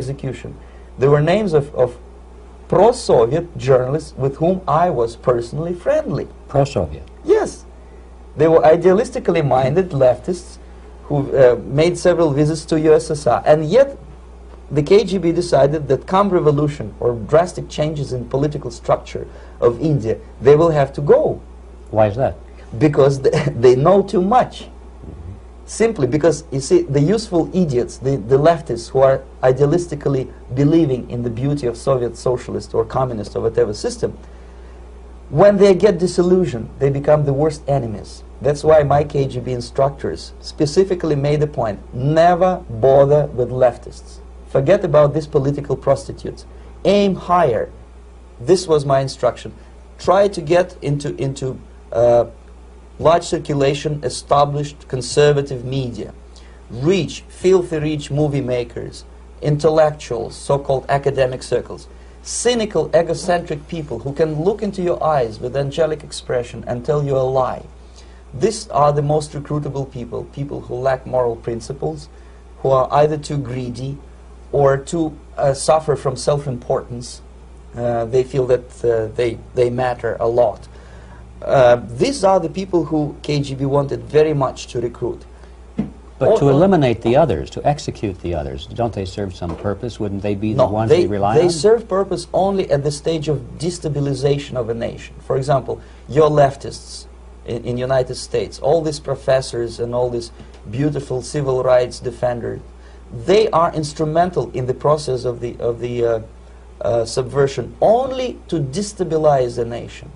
execution. There were names of pro-Soviet journalists with whom I was personally friendly. Pro-Soviet? Yes. They were idealistically minded leftists who made several visits to USSR, and yet the KGB decided that come revolution or drastic changes in political structure of India, they will have to go. Why is that? Because they know too much. Simply because, you see, the useful idiots, the leftists who are idealistically believing in the beauty of Soviet socialist or communist or whatever system, when they get disillusioned, they become the worst enemies. That's why my KGB instructors specifically made a point, never bother with leftists. Forget about these political prostitutes. Aim higher. This was my instruction. Try to get into large circulation, established conservative media. Rich, filthy rich movie makers, intellectuals, so-called academic circles. Cynical, egocentric people who can look into your eyes with angelic expression and tell you a lie. These are the most recruitable people, people who lack moral principles, who are either too greedy or too suffer from self-importance. They feel that they matter a lot. These are the people who KGB wanted very much to recruit. But to eliminate the others, to execute the others, don't they serve some purpose? Wouldn't they be the ones they rely on? They serve purpose only at the stage of destabilization of a nation. For example, your leftists in United States, all these professors and all these beautiful civil rights defenders, they are instrumental in the process of the subversion only to destabilize the nation.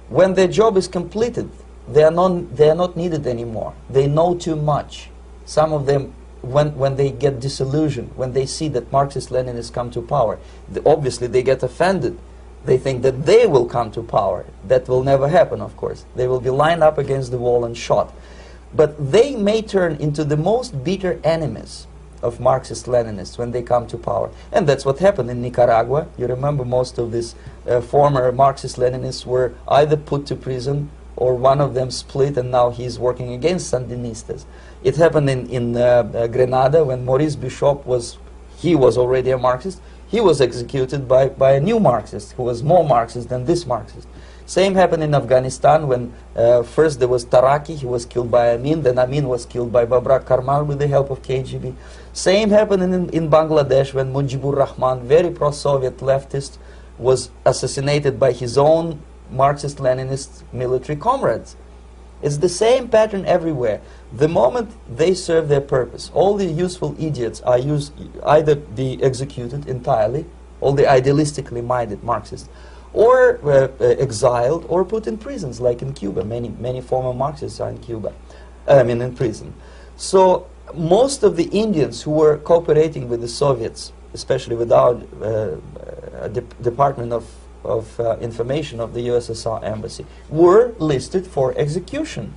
When their job is completed, they are not needed anymore. They know too much. Some of them, when they get disillusioned, when they see that Marxist-Leninists come to power, obviously they get offended. They think that they will come to power. That will never happen, of course. They will be lined up against the wall and shot. But they may turn into the most bitter enemies of Marxist-Leninists when they come to power. And that's what happened in Nicaragua. You remember most of these former Marxist-Leninists were either put to prison or one of them split, and now he's working against Sandinistas. It happened in Grenada when Maurice Bishop was already a Marxist. He was executed by a new Marxist who was more Marxist than this Marxist. Same happened in Afghanistan when first there was Taraki, he was killed by Amin, then Amin was killed by Babrak Karmal with the help of KGB. Same happened in Bangladesh when Mujibur Rahman, very pro-Soviet leftist, was assassinated by his own Marxist-Leninist military comrades. It's the same pattern everywhere. The moment they serve their purpose, all the useful idiots are either be executed entirely, all the idealistically minded Marxists, or exiled or put in prisons, like in Cuba. Many former Marxists are in Cuba, in prison. So most of the Indians who were cooperating with the Soviets, especially with our Department of Information of the USSR Embassy, were listed for execution.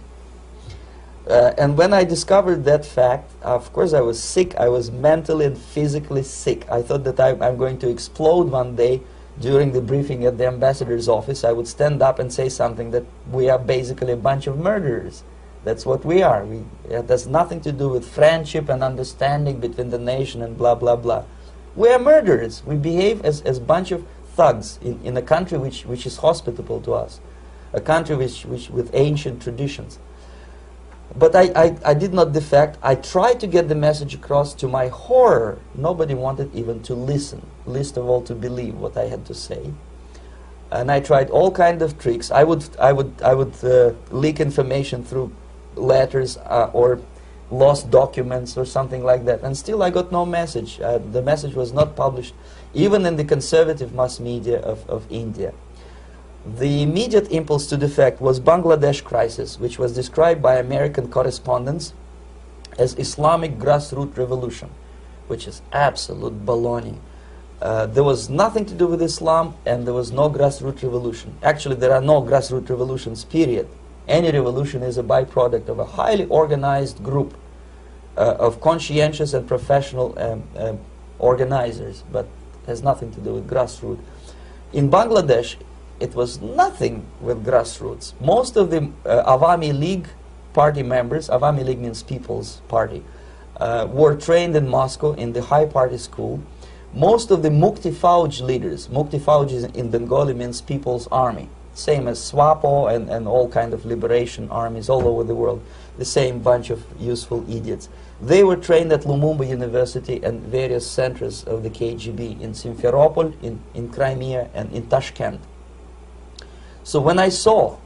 And when I discovered that fact, of course I was sick. I was mentally and physically sick. I thought that I'm going to explode one day. During the briefing at the ambassador's office, I would stand up and say something that we are basically a bunch of murderers. That's what we are. It has nothing to do with friendship and understanding between the nation and blah, blah, blah. We are murderers. We behave as a bunch of thugs in a country which is hospitable to us, a country which with ancient traditions. But I did not defect. I tried to get the message across. To my horror, nobody wanted even to listen, least of all to believe what I had to say. And I tried all kinds of tricks. I would leak information through letters or lost documents or something like that. And still I got no message. The message was not published, even in the conservative mass media of India. The immediate impulse to defect was Bangladesh crisis, which was described by American correspondents as Islamic grassroots revolution, which is absolute baloney. There was nothing to do with Islam, and there was no grassroots revolution. Actually, there are no grassroots revolutions, period. Any revolution is a byproduct of a highly organized group of conscientious and professional organizers, but has nothing to do with grassroots. In Bangladesh, it was nothing with grassroots. Most of the Awami League party members, Awami League means People's Party, were trained in Moscow in the High Party School. Most of the Mukti Fauj leaders, Mukti Fauj in Bengali means People's Army, same as SWAPO and all kind of liberation armies all over the world, the same bunch of useful idiots. They were trained at Lumumba University and various centers of the KGB in Simferopol, in Crimea, and in Tashkent. So when I saw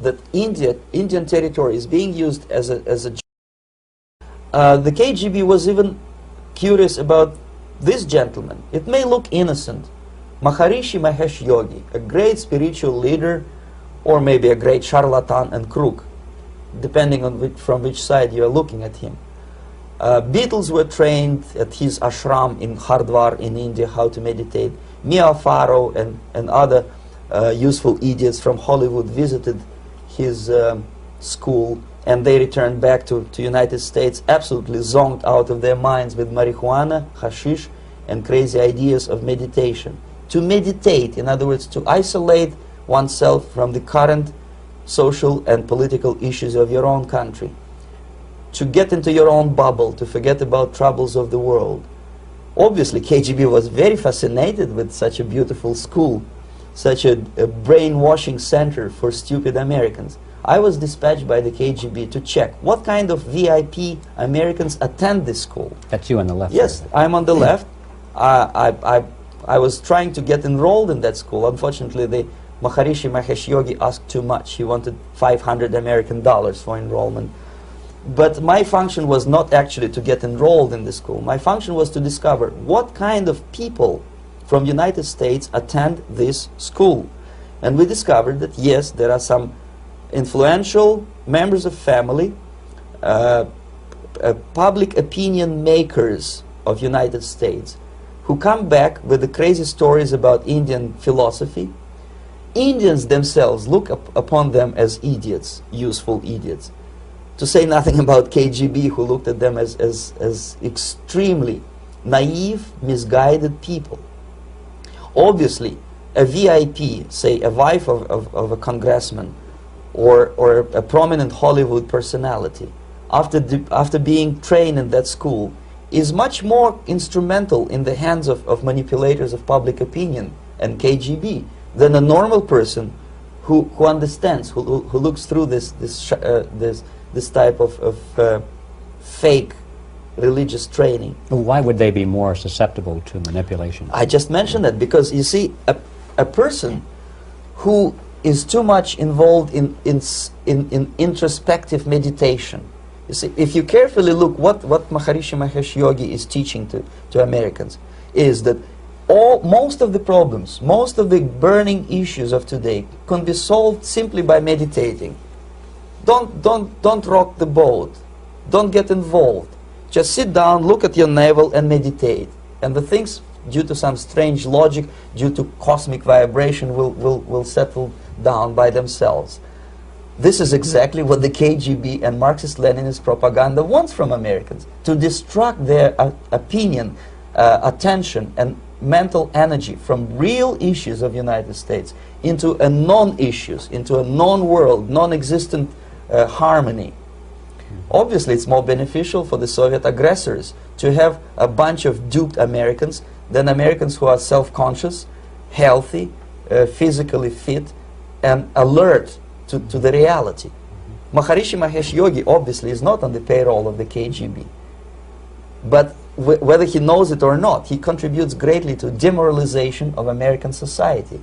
that Indian territory is being used as a the KGB was even curious about this gentleman. It may look innocent. Maharishi Mahesh Yogi, a great spiritual leader, or maybe a great charlatan and crook, depending on from which side you are looking at him. Beatles were trained at his ashram in Hardwar in India how to meditate. Mia Farrow and other useful idiots from Hollywood visited his school, and they returned back to United States absolutely zonked out of their minds with marijuana, hashish, and crazy ideas of meditation. To meditate, in other words, to isolate oneself from the current social and political issues of your own country. To get into your own bubble, to forget about troubles of the world. Obviously, KGB was very fascinated with such a beautiful school, such a brainwashing center for stupid Americans. I was dispatched by the KGB to check what kind of VIP Americans attend this school. That's you on the left. Yes, I'm on the left. I was trying to get enrolled in that school. Unfortunately, the Maharishi Mahesh Yogi asked too much. He wanted $500 American for enrollment. But my function was not actually to get enrolled in the school. My function was to discover what kind of people from United States attend this school. And we discovered that yes, there are some influential members of family, public opinion makers of United States who come back with the crazy stories about Indian philosophy. Indians themselves look upon them as idiots, useful idiots. To say nothing about KGB, who looked at them as extremely naive, misguided people. Obviously, a VIP, say a wife of a congressman, or a prominent Hollywood personality, after being trained in that school, is much more instrumental in the hands of manipulators of public opinion and KGB than a normal person who understands, who looks through this type of fake religious training. Why would they be more susceptible to manipulation? I just mentioned that because, you see, a person who is too much involved in introspective meditation. You see, if you carefully look what Maharishi Mahesh Yogi is teaching to Americans, is that most of the problems, most of the burning issues of today can be solved simply by meditating. Don't rock the boat. Don't get involved. Just sit down, look at your navel, and meditate. And the things, due to some strange logic, due to cosmic vibration, will settle down by themselves. This is exactly what the KGB and Marxist-Leninist propaganda wants from Americans, to distract their opinion, attention, and mental energy from real issues of the United States into a non-issues, into a non-world, non-existent harmony. Obviously, it's more beneficial for the Soviet aggressors to have a bunch of duped Americans than Americans who are self-conscious, healthy, physically fit, and alert to the reality. Maharishi Mahesh Yogi obviously is not on the payroll of the KGB. But whether he knows it or not, he contributes greatly to demoralization of American society.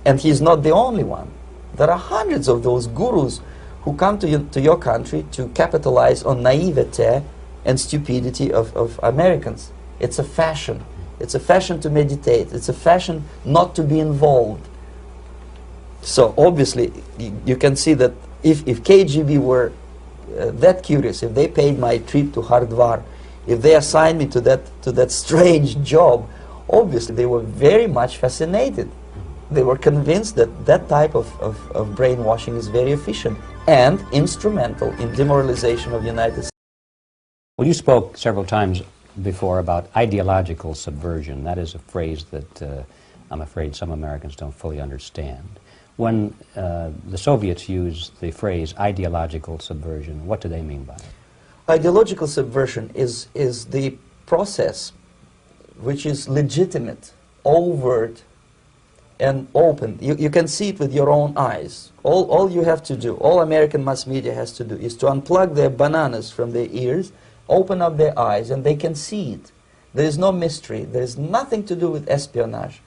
And he's not the only one. There are hundreds of those gurus who come to your country to capitalize on naivete and stupidity of Americans. It's a fashion. It's a fashion to meditate. It's a fashion not to be involved. So obviously, you can see that if KGB were that curious, if they paid my trip to Hardwar, if they assigned me to that strange job, obviously they were very much fascinated. They were convinced that that type of brainwashing is very efficient and instrumental in demoralization of the United States. Well, you spoke several times before about ideological subversion. That is a phrase that I'm afraid some Americans don't fully understand. When the Soviets use the phrase ideological subversion, what do they mean by it? Ideological subversion is the process which is legitimate, overt, and open. You can see it with your own eyes. All you have to do, all American mass media has to do, is to unplug their bananas from their ears, open up their eyes, and they can see it. There is no mystery. There is nothing to do with espionage.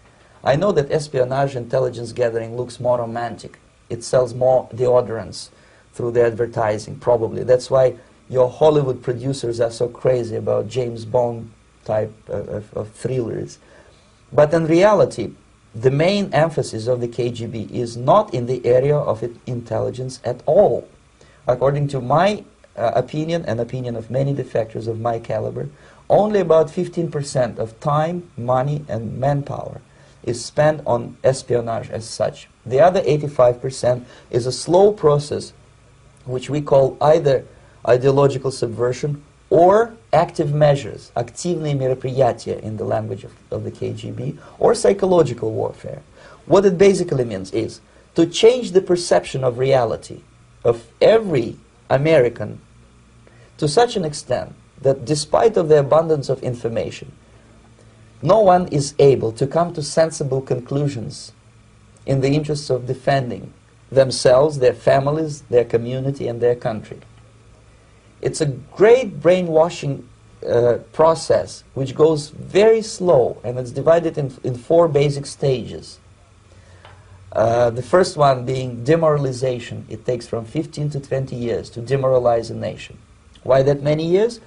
I know that espionage, intelligence gathering, looks more romantic. It sells more deodorants through the advertising, probably. That's why your Hollywood producers are so crazy about James Bond type of thrillers. But in reality, the main emphasis of the KGB is not in the area of intelligence at all. According to my opinion and opinion of many defectors of my caliber, only about 15% of time, money, and manpower is spent on espionage as such. The other 85% is a slow process which we call either ideological subversion or active measures, активные мероприятия in the language of the KGB, or psychological warfare. What it basically means is to change the perception of reality of every American to such an extent that despite of the abundance of information, no one is able to come to sensible conclusions in the interests of defending themselves, their families, their community, and their country. It's a great brainwashing process which goes very slow, and it's divided in 4 basic stages. The first one being demoralization. It takes from 15 to 20 years to demoralize a nation. Why that many years?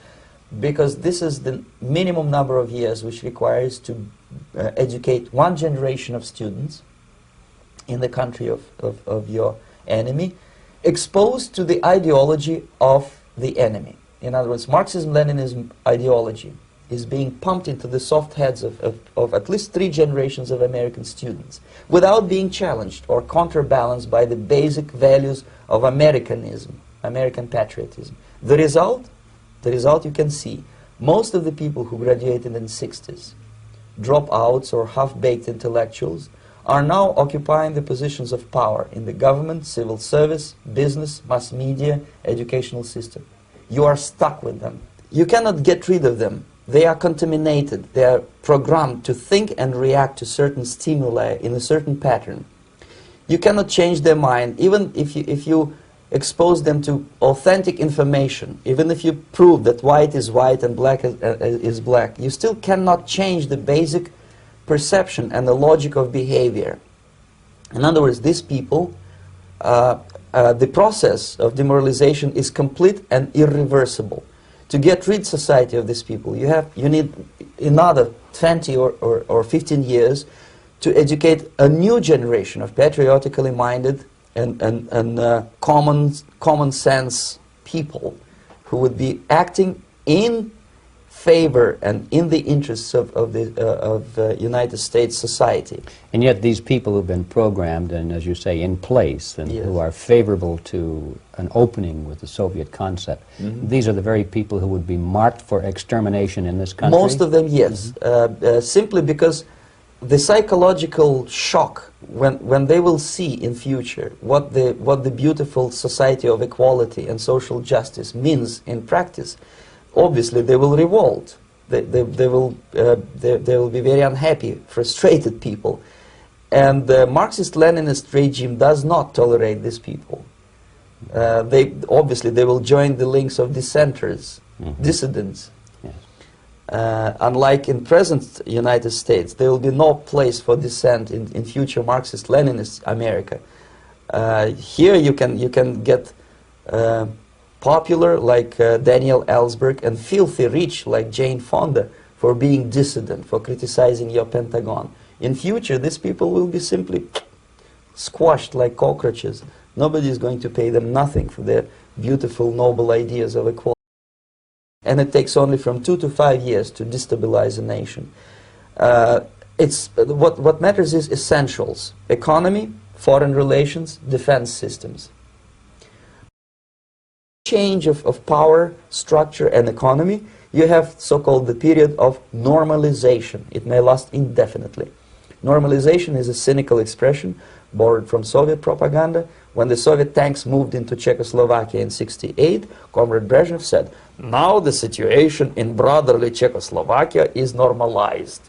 Because this is the minimum number of years which requires to educate one generation of students in the country of your enemy, exposed to the ideology of the enemy. In other words, Marxism-Leninism ideology is being pumped into the soft heads of at least 3 generations of American students without being challenged or counterbalanced by the basic values of Americanism, American patriotism. The result you can see. Most of the people who graduated in the 60s, dropouts or half-baked intellectuals, are now occupying the positions of power in the government, civil service, business, mass media, educational system. You are stuck with them. You cannot get rid of them. They are contaminated. They are programmed to think and react to certain stimuli in a certain pattern. You cannot change their mind, even if you expose them to authentic information, even if you prove that white is white and black is black, you still cannot change the basic perception and the logic of behavior. In other words, these people, the process of demoralization is complete and irreversible. To get rid society of these people, you need another 20 or 15 years to educate a new generation of patriotically minded and common sense people who would be acting in favor and in the interests of United States society. And yet these people who've been programmed and, as you say, in place and Yes. who are favorable to an opening with the Soviet concept, these are the very people who would be marked for extermination in this country? Most of them, yes. Simply because the psychological shock when they will see in future what the beautiful society of equality and social justice means in practice, obviously they will revolt. They will be very unhappy, frustrated people, and the Marxist-Leninist regime does not tolerate these people. They will join the links of dissenters, dissidents. Unlike in present United States, there will be no place for dissent in future Marxist-Leninist America. Here you can get popular like Daniel Ellsberg and filthy rich like Jane Fonda for being dissident, for criticizing your Pentagon. In future, these people will be simply squashed like cockroaches. Nobody is going to pay them nothing for their beautiful, noble ideas of equality. And it takes only from 2 to 5 years to destabilize a nation. What matters is essentials: economy, foreign relations, defense systems. Change of power, structure, and economy, you have so-called the period of normalization. It may last indefinitely. Normalization is a cynical expression borrowed from Soviet propaganda, When the Soviet tanks moved into Czechoslovakia in '68, Comrade Brezhnev said, "Now the situation in brotherly Czechoslovakia is normalized."